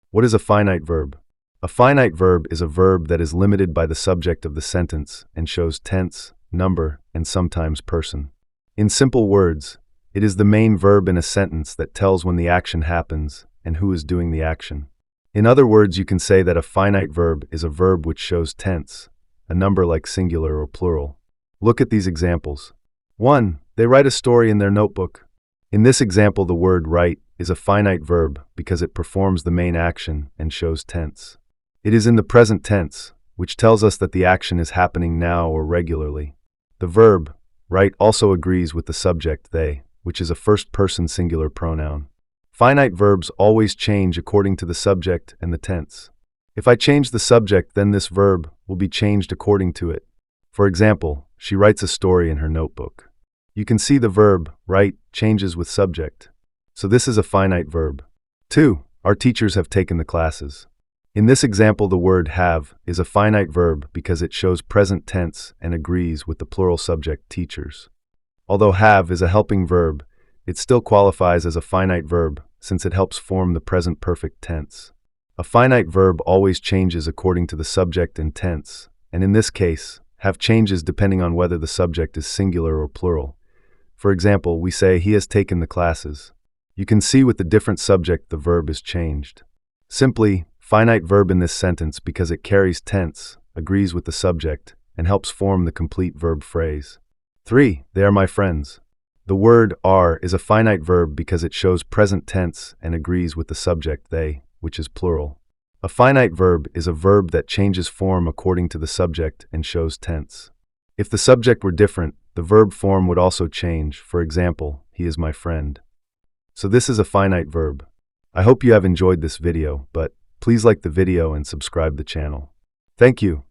What is a finite verb? A finite verb is a verb that is limited by the subject of the sentence and shows tense, number, and sometimes person. In simple words, it is the main verb in a sentence that tells when the action happens and who is doing the action. In other words, you can say that a finite verb is a verb which shows tense, a number like singular or plural. Look at these examples. 1. They write a story in their notebook. In this example, the word write is a finite verb because it performs the main action and shows tense. It is in the present tense, which tells us that the action is happening now or regularly. The verb, write, also agrees with the subject, they, which is a first-person singular pronoun. Finite verbs always change according to the subject and the tense. If I change the subject, then this verb will be changed according to it. For example, she writes a story in her notebook. You can see the verb, write, changes with subject. So this is a finite verb. 2. Our teachers have taken the classes. In this example, the word have is a finite verb because it shows present tense and agrees with the plural subject teachers. Although have is a helping verb, it still qualifies as a finite verb since it helps form the present perfect tense. A finite verb always changes according to the subject and tense, and in this case, have changes depending on whether the subject is singular or plural. For example, we say, he has taken the classes. You can see with the different subject the verb is changed. Simply, finite verb in this sentence because it carries tense, agrees with the subject, and helps form the complete verb phrase. 3. They are my friends. The word are is a finite verb because it shows present tense and agrees with the subject they, which is plural. A finite verb is a verb that changes form according to the subject and shows tense. If the subject were different, the verb form would also change. For example, he is my friend. So this is a finite verb. I hope you have enjoyed this video, but please like the video and subscribe the channel. Thank you.